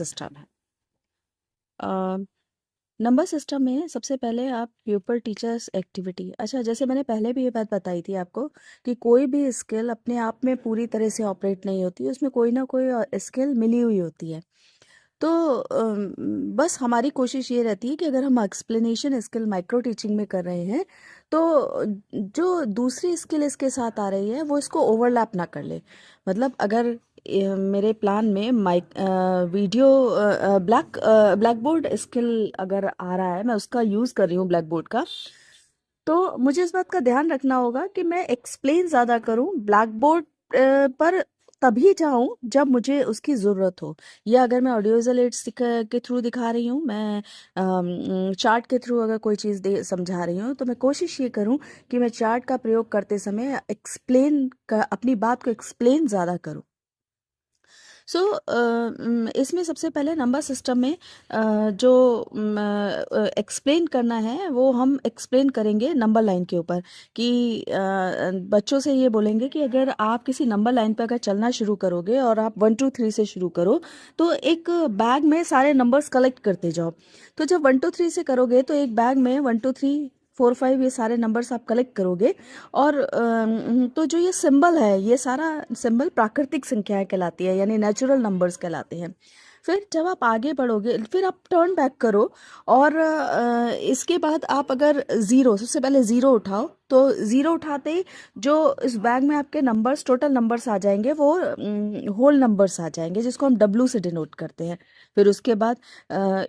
System है। Number system में सबसे पहले आप प्यूपल टीचर्स एक्टिविटी, अच्छा जैसे मैंने पहले भी ये बात बताई थी आपको कि कोई भी स्किल अपने आप में पूरी तरह से ऑपरेट नहीं होती, उसमें कोई ना कोई स्किल मिली हुई होती है। तो बस हमारी कोशिश ये रहती है कि अगर हम एक्सप्लेनेशन स्किल माइक्रो टीचिंग में कर रहे हैं तो जो दूसरी स्किल इसके साथ आ रही है वो इसको ओवरलैप ना कर ले। मतलब अगर मेरे प्लान में वीडियो ब्लैक बोर्ड स्किल अगर आ रहा है, मैं उसका यूज़ कर रही हूँ ब्लैक बोर्ड का, तो मुझे इस बात का ध्यान रखना होगा कि मैं एक्सप्लेन ज़्यादा करूँ ब्लैक बोर्ड पर तभी जाऊँ जब मुझे उसकी ज़रूरत हो। या अगर मैं ऑडियो विजुअल एड्स के थ्रू दिखा रही हूँ, मैं चार्ट के थ्रू अगर कोई चीज़ दे समझा रही हूँ, तो मैं कोशिश ये करूँ कि मैं चार्ट का प्रयोग करते समय अपनी बात को एक्सप्लेन ज़्यादा करूँ। सो इसमें सबसे पहले नंबर सिस्टम में जो एक्सप्लेन करना है वो हम एक्सप्लेन करेंगे नंबर लाइन के ऊपर कि बच्चों से ये बोलेंगे कि अगर आप किसी नंबर लाइन पर अगर चलना शुरू करोगे और आप 1 2 3 से शुरू करो, तो एक बैग में सारे नंबर्स कलेक्ट करते जाओ। तो जब 1 2 3 से करोगे तो एक बैग में 1 2 3 4 5 ये सारे नंबर्स आप कलेक्ट करोगे। और तो जो ये सिंबल है, ये सारा सिंबल प्राकृतिक संख्याएं कहलाती है, यानी नेचुरल नंबर्स कहलाते हैं। फिर जब आप आगे बढ़ोगे, फिर आप टर्न बैक करो और इसके बाद आप अगर ज़ीरो, सबसे पहले ज़ीरो उठाओ, तो ज़ीरो उठाते ही जो इस बैग में आपके नंबर्स, टोटल नंबर्स आ जाएंगे, वो होल नंबर्स आ जाएंगे, जिसको हम डब्लू से डिनोट करते हैं। फिर उसके बाद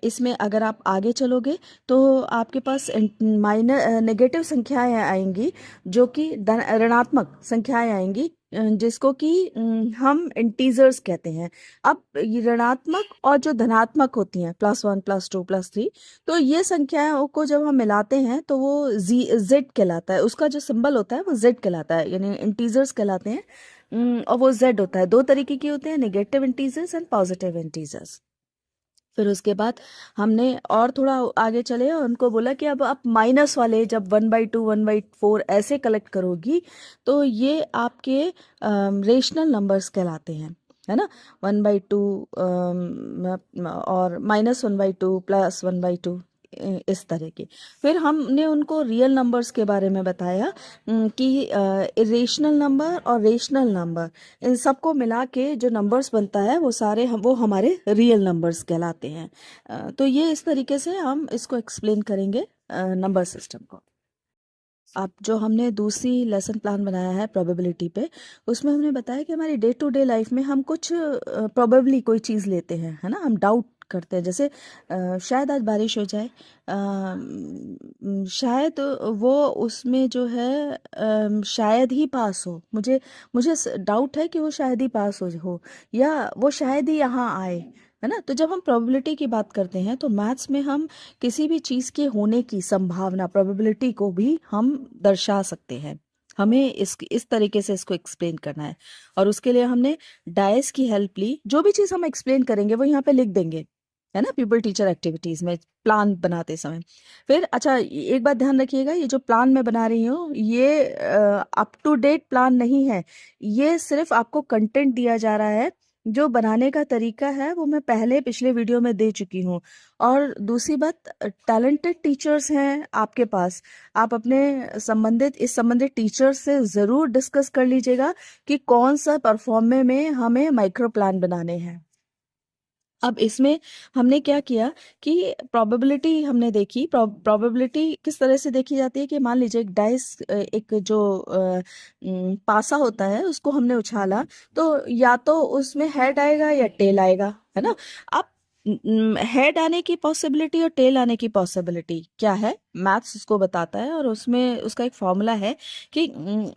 इसमें अगर आप आगे चलोगे तो आपके पास नेगेटिव संख्याएं आएंगी, जो कि ऋणात्मक संख्याएं आएंगी, जिसको कि हम इंटीजर्स कहते हैं। अब ये ऋणात्मक और जो धनात्मक होती हैं, +1 +2 +3, तो ये संख्याओं को जब हम मिलाते हैं तो वो जेड कहलाता है। उसका जो सिंबल होता है वो जेड कहलाता है, यानी इंटीजर्स कहलाते हैं। और वो जेड होता है, दो तरीके के होते हैं, negative integers and positive integers. फिर उसके बाद हमने और थोड़ा आगे चले और उनको बोला कि अब आप माइनस वाले जब 1/2 1/4 ऐसे कलेक्ट करोगी, तो ये आपके रेशनल नंबर्स कहलाते हैं, है ना। 1/2 और -1/2 +1/2, इस तरह के। फिर हमने उनको रियल नंबर्स के बारे में बताया कि इरेशनल नंबर और रेशनल नंबर, इन सबको मिला के जो नंबर्स बनता है वो सारे वो हमारे रियल नंबर्स कहलाते हैं। तो ये इस तरीके से हम इसको एक्सप्लेन करेंगे नंबर सिस्टम को। अब जो हमने दूसरी लेसन प्लान बनाया है प्रोबेबिलिटी पे, उसमें हमने बताया कि हमारी डे टू डे लाइफ में हम कुछ प्रोबेबली कोई चीज़ लेते हैं, है ना, हम डाउट करते हैं। जैसे शायद आज बारिश हो जाए, शायद वो उसमें जो है शायद ही पास हो, मुझे मुझे डाउट है कि वो शायद ही पास हो, या वो शायद ही यहाँ आए, है ना। तो जब हम प्रोबेबिलिटी की बात करते हैं तो मैथ्स में हम किसी भी चीज़ के होने की संभावना, प्रोबेबिलिटी को भी हम दर्शा सकते हैं। हमें इस तरीके से इसको एक्सप्लेन करना है, और उसके लिए हमने डायस की हेल्प ली। जो भी चीज़ हम एक्सप्लेन करेंगे वो यहाँ पे लिख देंगे, है ना, पीपल टीचर एक्टिविटीज़ में प्लान बनाते समय। फिर अच्छा एक बात ध्यान रखिएगा, ये जो प्लान मैं बना रही हूँ ये अप टू डेट प्लान नहीं है, ये सिर्फ आपको कंटेंट दिया जा रहा है। जो बनाने का तरीका है वो मैं पहले पिछले वीडियो में दे चुकी हूँ। और दूसरी बात, टैलेंटेड टीचर्स हैं आपके पास, आप अपने इस संबंधित टीचर्स से ज़रूर डिस्कस कर लीजिएगा कि कौन सा परफॉर्मे में हमें माइक्रो प्लान बनाने हैं। अब इसमें हमने क्या किया कि प्रोबेबिलिटी हमने देखी। प्रोबेबिलिटी किस तरह से देखी जाती है कि मान लीजिए एक डाइस, एक जो पासा होता है, उसको हमने उछाला, तो या तो उसमें हेड आएगा या टेल आएगा, है ना। अब हेड आने की पॉसिबिलिटी और टेल आने की पॉसिबिलिटी क्या है, मैथ्स उसको बताता है, और उसमें उसका एक फॉर्मूला है कि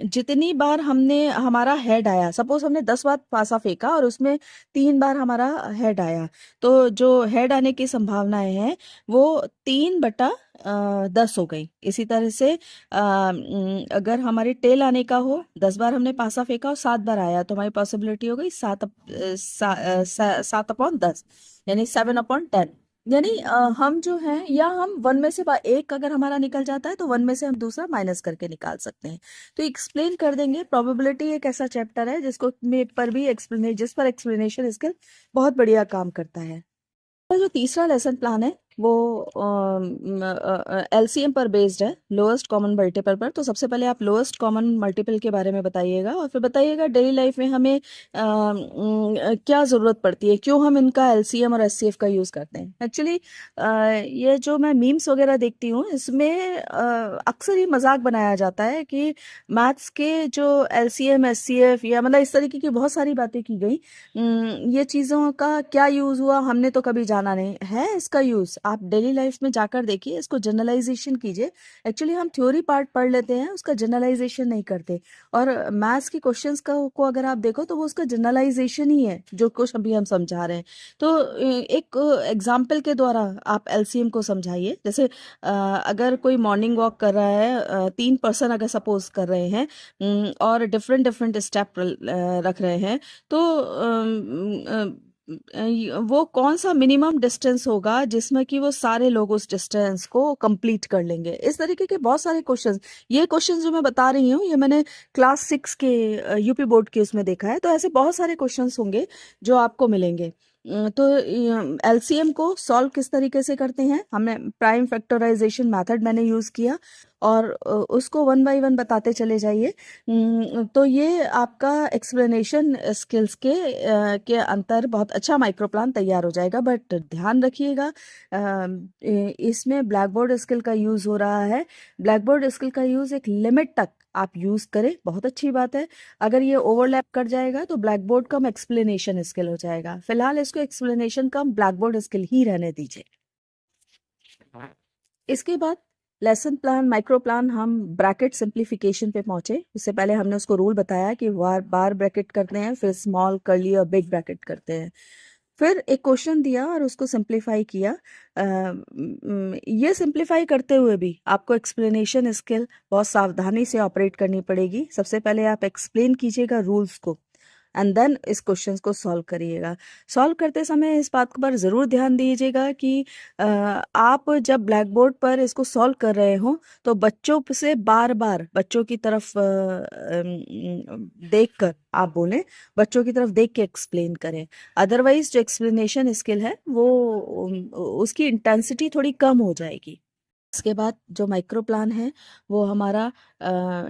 जितनी बार हमारा हेड आया, सपोज हमने 10 बार पासा फेंका और उसमें 3 बार हमारा हेड आया, तो जो हेड आने की संभावनाएं हैं वो 3/10 हो गई। इसी तरह से अगर हमारे टेल आने का हो, 10 बार हमने पासा फेंका और 7 बार आया, तो हमारी पॉसिबिलिटी हो गई 7/10, यानी 7/10। यानी हम जो हैं, या हम वन में से एक अगर हमारा निकल जाता है तो वन में से हम दूसरा माइनस करके निकाल सकते हैं। तो एक्सप्लेन कर देंगे। प्रोबेबिलिटी एक ऐसा चैप्टर है जिस पर एक्सप्लेनेशन स्किल बहुत बढ़िया काम करता है। जो तीसरा लेसन प्लान है वो एलसीएम पर बेस्ड है, लोएस्ट कॉमन मल्टीपल पर। तो सबसे पहले आप लोएस्ट कॉमन मल्टीपल के बारे में बताइएगा और फिर बताइएगा डेली लाइफ में हमें क्या ज़रूरत पड़ती है, क्यों हम इनका एलसीएम और एचसीएफ का यूज़ करते हैं। एक्चुअली ये जो मैं मीम्स वगैरह देखती हूँ इसमें अक्सर ये मजाक बनाया जाता है कि मैथ्स के जो एलसीएम एचसीएफ या मतलब इस तरीके की बहुत सारी बातें की गई। ये चीज़ों का क्या यूज़ हुआ हमने तो कभी जाना नहीं है। इसका यूज़ आप डेली लाइफ में जाकर देखिए, इसको जनरलाइजेशन कीजिए। एक्चुअली हम थ्योरी पार्ट पढ़ लेते हैं, उसका जनरलाइजेशन नहीं करते। और मैथ्स की क्वेश्चंस को अगर आप देखो तो वो उसका जनरलाइजेशन ही है जो कुछ अभी हम समझा रहे हैं। तो एक एग्जाम्पल के द्वारा आप एलसीएम को समझाइए। जैसे अगर कोई मॉर्निंग वॉक कर रहा है, 3 पर्सन अगर सपोज कर रहे हैं और डिफरेंट डिफरेंट स्टेप रख रहे हैं, तो वो कौन सा मिनिमम डिस्टेंस होगा जिसमें कि वो सारे लोग उस डिस्टेंस को कंप्लीट कर लेंगे। इस तरीके के बहुत सारे क्वेश्चंस, ये क्वेश्चंस जो मैं बता रही हूँ ये मैंने क्लास 6 के यूपी बोर्ड के उसमें देखा है। तो ऐसे बहुत सारे क्वेश्चंस होंगे जो आपको मिलेंगे। तो एलसीएम को सॉल्व किस तरीके से करते हैं, हमने प्राइम फैक्टराइजेशन मेथड मैंने यूज़ किया और उसको 1 बाय 1 बताते चले जाइए। तो ये आपका एक्सप्लेनेशन स्किल्स के अंतर बहुत अच्छा माइक्रो प्लान तैयार हो जाएगा। बट ध्यान रखिएगा इसमें ब्लैक बोर्ड स्किल का यूज़ हो रहा है। ब्लैक बोर्ड स्किल का यूज़ एक लिमिट तक आप यूज़ करें, बहुत अच्छी बात है। अगर ये ओवरलैप कर जाएगा तो ब्लैक बोर्ड कम एक्सप्लेनेशन स्किल हो जाएगा। फिलहाल इसको एक्सप्लेनेशन कम ब्लैक बोर्ड स्किल ही रहने दीजिए। इसके बाद लेसन प्लान माइक्रो प्लान हम ब्रैकेट सिंप्लीफिकेशन पे पहुंचे। उससे पहले हमने उसको रूल बताया कि बार बार ब्रैकेट करते हैं, फिर स्मॉल कर्ली और बिग ब्रैकेट करते हैं। फिर एक क्वेश्चन दिया और उसको सिंप्लीफाई किया। ये सिंप्लीफाई करते हुए भी आपको एक्सप्लेनेशन स्किल बहुत सावधानी से ऑपरेट करनी पड़ेगी। सबसे पहले आप एक्सप्लेन कीजिएगा रूल्स को एंड देन इस क्वेश्चंस को सॉल्व करिएगा। सॉल्व करते समय इस बात पर ज़रूर ध्यान दीजिएगा कि आप जब ब्लैक बोर्ड पर इसको सॉल्व कर रहे हो तो बच्चों से बार बार बच्चों की तरफ देख कर आप बोलें, बच्चों की तरफ देख के एक्सप्लेन करें। अदरवाइज जो एक्सप्लेनेशन स्किल है वो उसकी इंटेंसिटी थोड़ी कम हो जाएगी। इसके बाद जो माइक्रो प्लान है वो हमारा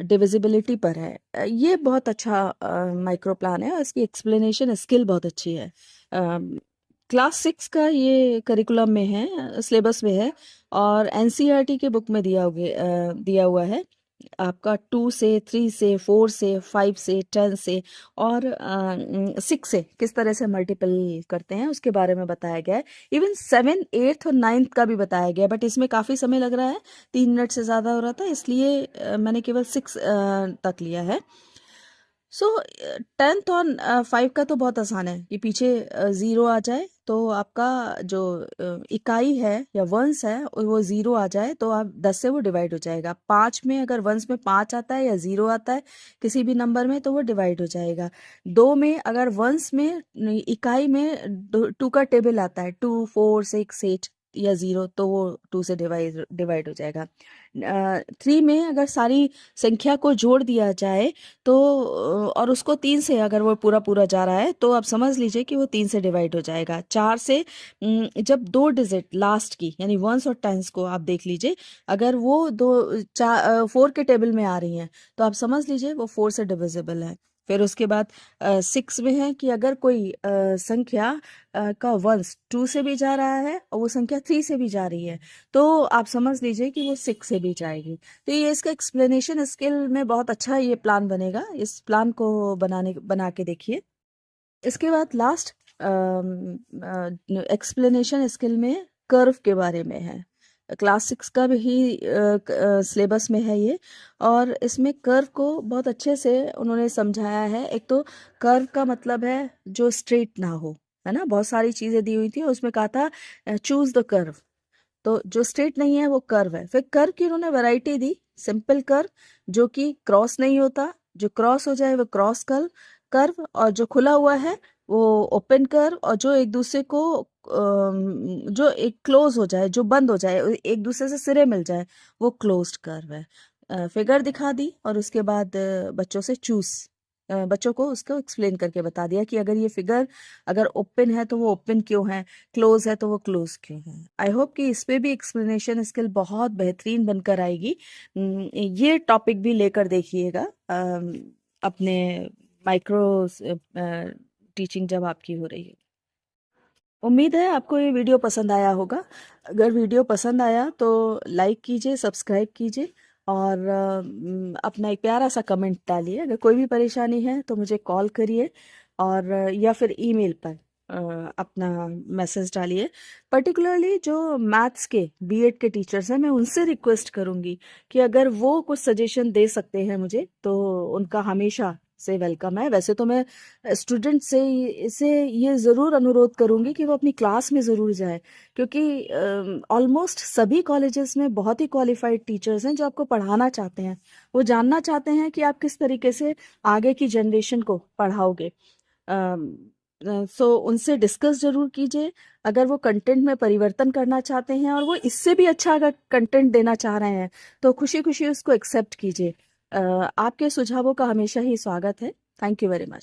डिविजिबिलिटी पर है। ये बहुत अच्छा माइक्रो प्लान है और इसकी एक्सप्लेनेशन स्किल बहुत अच्छी है। क्लास 6 का ये करिकुलम में है, सिलेबस में है और एनसीईआरटी के बुक में दिया हुआ है। आपका 2 से 3 से 4 से 5 से 10 से और 6 से किस तरह से मल्टीपल करते हैं उसके बारे में बताया गया है। इवन 7, 8 और 9 का भी बताया गया है, बट इसमें काफ़ी समय लग रहा है, 3 मिनट से ज़्यादा हो रहा था, इसलिए मैंने केवल 6 तक लिया है। सो 10th और 5 का तो बहुत आसान है कि पीछे 0 आ जाए तो आपका जो इकाई है या वंश है वो 0 आ जाए तो आप 10 से वो डिवाइड हो जाएगा। 5 में अगर वंश में 5 आता है या 0 आता है किसी भी नंबर में तो वो डिवाइड हो जाएगा। 2 में अगर वंश में इकाई में 2 का टेबल आता है, 2, 4, 6, 8 या 0 तो वो 2 से डिवाइड हो जाएगा। 3 में अगर सारी संख्या को जोड़ दिया जाए तो और उसको 3 से अगर वो पूरा पूरा जा रहा है तो आप समझ लीजिए कि वो 3 से डिवाइड हो जाएगा। 4 से जब 2 डिजिट लास्ट की यानी वंस और टेंस को आप देख लीजिए, अगर वो 4 के टेबल में आ रही हैं तो आप समझ लीजिए वो 4 से डिविजिबल है। फिर उसके बाद 6 में है कि अगर कोई संख्या का वंश 2 से भी जा रहा है और वो संख्या 3 से भी जा रही है तो आप समझ लीजिए कि वो 6 से भी जाएगी। तो ये इसका एक्सप्लेनेशन स्किल में बहुत अच्छा ये प्लान बनेगा। इस प्लान को बना के देखिए। इसके बाद लास्ट एक्सप्लेनेशन स्किल में कर्व के बारे में है। क्लास 6 का भी सिलेबस में है ये और इसमें कर्व को बहुत अच्छे से उन्होंने समझाया है। एक तो कर्व का मतलब है जो स्ट्रेट ना हो, है ना, बहुत सारी चीज़ें दी हुई थी उसमें कहा था चूज द कर्व, तो जो स्ट्रेट नहीं है वो कर्व है। फिर कर्व की उन्होंने वैरायटी दी, सिंपल कर्व जो कि क्रॉस नहीं होता, जो क्रॉस हो जाए वो क्रॉस कर्व और जो खुला हुआ है वो ओपन कर्व और जो एक दूसरे को जो एक क्लोज हो जाए, जो बंद हो जाए, एक दूसरे से सिरे मिल जाए, वो क्लोज्ड कर्व है। फिगर दिखा दी और उसके बाद बच्चों से चूज बच्चों को उसको एक्सप्लेन करके बता दिया कि अगर ये फिगर अगर ओपन है तो वो ओपन क्यों है, क्लोज है तो वो क्लोज क्यों है। आई होप कि इस पे भी एक्सप्लेनेशन स्किल बहुत बेहतरीन बनकर आएगी। ये टॉपिक भी लेकर देखिएगा अपने माइक्रो टीचिंग जब आपकी हो रही है। उम्मीद है आपको ये वीडियो पसंद आया होगा। अगर वीडियो पसंद आया तो लाइक कीजिए, सब्सक्राइब कीजिए और अपना एक प्यारा सा कमेंट डालिए। अगर कोई भी परेशानी है तो मुझे कॉल करिए और या फिर ईमेल पर अपना मैसेज डालिए। पर्टिकुलरली जो मैथ्स के बीएड के टीचर्स हैं, मैं उनसे रिक्वेस्ट करूंगी कि अगर वो कुछ सजेशन दे सकते हैं मुझे तो उनका हमेशा से वेलकम है। वैसे तो मैं स्टूडेंट से इसे ये ज़रूर अनुरोध करूंगी कि वो अपनी क्लास में ज़रूर जाए, क्योंकि ऑलमोस्ट सभी कॉलेजेस में बहुत ही क्वालिफाइड टीचर्स हैं जो आपको पढ़ाना चाहते हैं। वो जानना चाहते हैं कि आप किस तरीके से आगे की जनरेशन को पढ़ाओगे। सो उनसे डिस्कस जरूर कीजिए। अगर वो कंटेंट में परिवर्तन करना चाहते हैं और वो इससे भी अच्छा अगर कंटेंट देना चाह रहे हैं तो खुशी खुशी उसको एक्सेप्ट कीजिए। आपके सुझावों का हमेशा ही स्वागत है। Thank you very much.